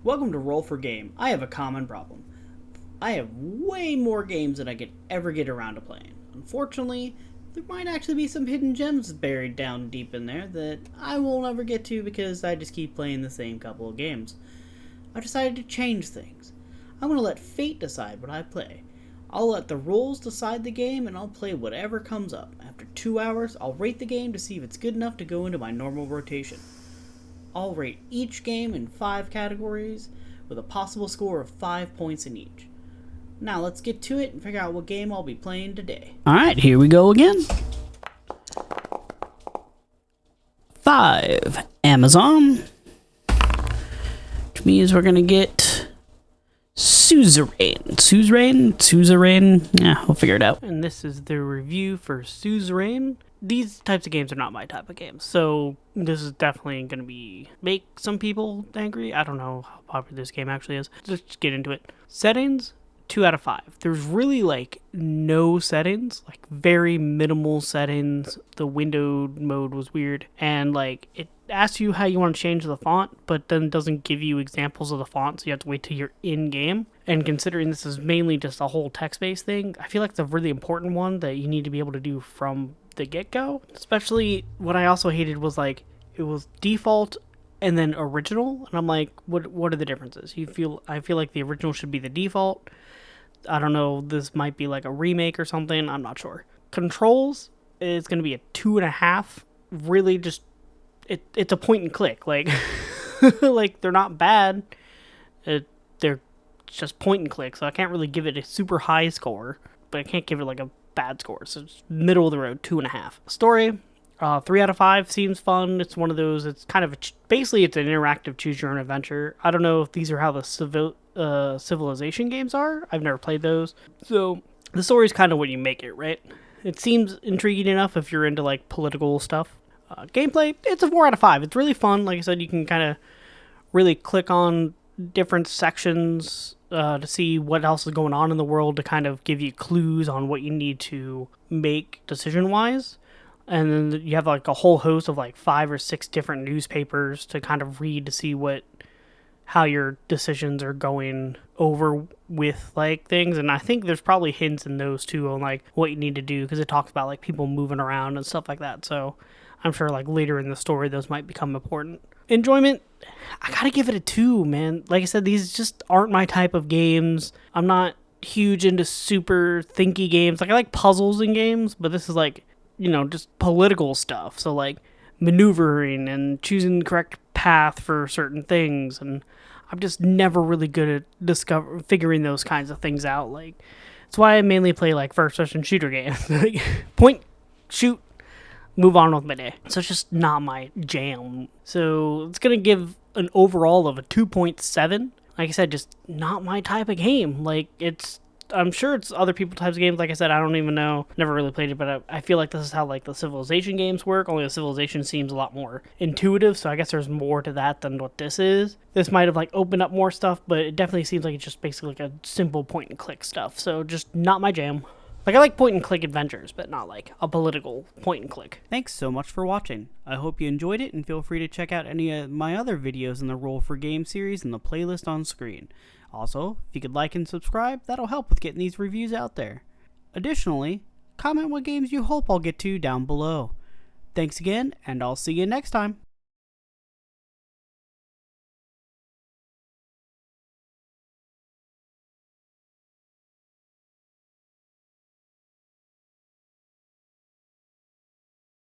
Welcome to Roll for Game. I have a common problem. I have way more games than I could ever get around to playing. Unfortunately, there might actually be some hidden gems buried down deep in there that I will never get to because I just keep playing the same couple of games. I decided to change things. I'm going to let fate decide what I play. I'll let the rules decide the game and I'll play whatever comes up. After 2 hours, I'll rate the game to see if it's good enough to go into my normal rotation. I'll rate each game in 5 categories with a possible score of 5 points in each. Now let's get to it and figure out what game I'll be playing today. Alright, here we go again. 5, Amazon. Which means we're going to get Suzerain. Suzerain? Yeah, we'll figure it out. And this is the review for Suzerain. These types of games are not my type of game, so this is definitely going to make some people angry. I don't know how popular this game actually is. Let's get into it. Settings, 2 out of 5. There's really no settings, very minimal settings. The window mode was weird, and it asks you how you want to change the font, but then doesn't give you examples of the font, so you have to wait till you're in game. And considering this is mainly just a whole text-based thing, I feel like it's a really important one that you need to be able to do from the get-go. Especially what I also hated was it was default and then original, and I'm like, what are the differences? I feel like the original should be the default. I don't know, this might be like a remake or something, I'm not sure. Controls is going to be a 2.5. Really just it's a point and click. They're not bad. They're just point and click, so I can't really give it a super high score, but I can't give it a bad score, so it's middle of the road, 2.5. Story, 3 out of 5, seems fun. It's one of those, it's kind of basically it's an interactive choose your own adventure. I don't know if these are how the Civilization games are. I've never played those, so the story is kind of what you make it, right? It seems intriguing enough if you're into political stuff. Gameplay, it's a 4 out of 5. It's really fun. Like I said, you can kind of really click on different sections to see what else is going on in the world, to kind of give you clues on what you need to make decision-wise. And then you have a whole host of 5 or 6 different newspapers to kind of read to see how your decisions are going over with things. And I think there's probably hints in those too on what you need to do, because it talks about people moving around and stuff like that. So I'm sure later in the story those might become important. Enjoyment, I gotta give it a 2, man. Like I said, these just aren't my type of games. I'm not huge into super thinky games. I like puzzles in games, but this is just political stuff. So maneuvering and choosing the correct path for certain things, and I'm just never really good at figuring those kinds of things out. That's why I mainly play first-person shooter games. Point, shoot, move on with my day. So it's just not my jam. So it's going to give an overall of a 2.7. Like I said, just not my type of game. I'm sure it's other people's types of games. Like I said, I don't even know. Never really played it, but I feel like this is how the Civilization games work. Only the Civilization seems a lot more intuitive, so I guess there's more to that than what this is. This might have opened up more stuff, but it definitely seems like it's just basically a simple point and click stuff. So just not my jam. I like point and click adventures, but not a political point and click. Thanks so much for watching. I hope you enjoyed it, and feel free to check out any of my other videos in the Roll for Game series in the playlist on screen. Also, if you could like and subscribe, that'll help with getting these reviews out there. Additionally, comment what games you hope I'll get to down below. Thanks again, and I'll see you next time.